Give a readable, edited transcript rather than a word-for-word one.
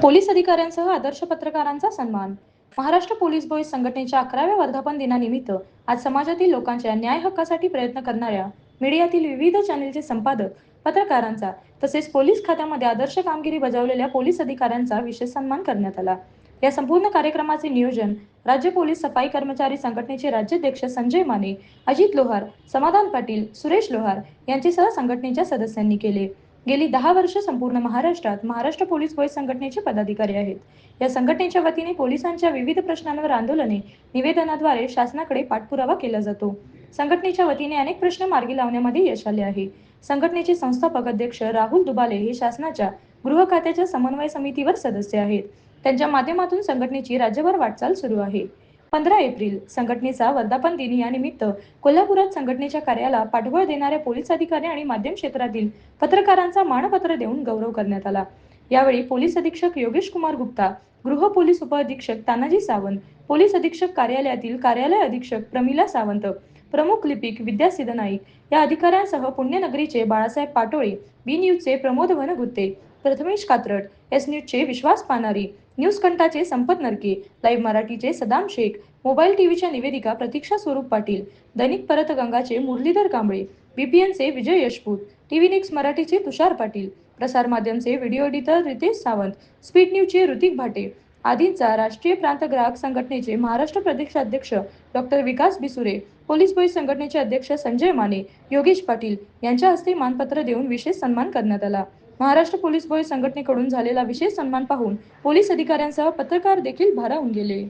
Police अधिकाऱ्यांसह आदर्श पत्रकारांचा सन्मान. महाराष्ट्र पोलीस बॉईज संघटनेच्या 11व्या वर्धापन दिनानिमित्त आज समाजातील लोकांच्या न्याय हक्कासाठी प्रयत्न करणाऱ्या मीडियातील विविध चॅनेलचे संपादक, पत्रकारांचा तसेच पोलीस खात्यामध्ये आदर्श कामगिरी बजावलेल्या पोलीस अधिकाऱ्यांचा विशेष सन्मान करण्यात आला. या संपूर्ण कार्यक्रमाचे नियोजन राज्य पोलीस सफाई कर्मचारी संघटनेचे राज्याध्यक्ष संजय माने, अजित लोहार, समाधान पाटील, सुरेश लोहार यांच्यासह संघटनेच्या सदस्यांनी केले. गेली 10 वर्ष संपूर्ण महाराष्ट्रात महाराष्ट्र पोलीस बॉईज संघटनेचे पदाधिकारी आहेत. या संघटनेच्या वतीने पोलिसांच्या विविध प्रश्नांवर आंदोलने, निवेदनाद्वारे शासनाकडे पाठपुरावा केला जातो. संघटनेच्या वतीने अनेक प्रश्न मार्गी लावण्यामध्ये यश आले आहे. संघटनेचे संस्थापक अध्यक्ष राहुल दुबाले हे शासनाच्या गृह खात्याच्या समन्वय समितीवर सदस्य आहेत. त्यांच्या माध्यमातून संघटनेची राज्यभर वाटचाल सुरू आहे. 15 एप्रिल संघटनेचा वर्धापन दिन या निमित्त कोल्हापुरात संघटनेच्या कार्याला पाठबळ देणाऱ्या पोलीस अधिकारी आणि माध्यम क्षेत्रातील पत्रकारांचा मानपत्र देऊन गौरव करण्यात आला. यावेळी पोलीस अधीक्षक योगेश कुमार गुप्ता, गृह पोलीस उपअधीक्षक तानाजी सावंत, पोलीस अधीक्षक कार्यालयातील कार्यालय अधीक्षक प्रमिला सावंत, प्रमुख लिपिक विद्या सिद्धनाईक या अधिकाऱ्यांसह पुण्यनगरीचे बाळासाहेब पाटोळे, बी न्यूजचे प्रमोद वनगुत्ते, प्रथमेश कात्रट, एस न्यूजचे विश्वास पानारी, न्यूज कंठाचे संपत नरके, लाईव्ह मराठीचे सदाम शेख, मोबाईल टीव्हीच्या निवेदिका प्रतीक्षा स्वरूप पाटील, दैनिक परतगंगाचे मुरलीधर कांबळे, बीपीएनचे विजय यशपूत, टीव्ही निक्स मराठीचे तुषार पाटील, प्रसार माध्यमचे video editor Ritesh Sawant, speed न्यूजचे ऋतिक भाटे आदींचा राष्ट्रीय प्रांत ग्राहक संघटनेचे महाराष्ट्र प्रदेशाध्यक्ष doctor Vikas Bisure, police boys संघटनेचे अध्यक्ष संजय माने, योगेश पाटील यांच्या हस्ते मानपत्र देऊन विशेष सन्मान करण्यात आला. महाराष्ट्र पोलीस बॉईज संघटनेकडून झालेला विशेष सन्मान पाहून पोलीस अधिकाऱ्यांसह पत्रकार देखील भारावून गेले.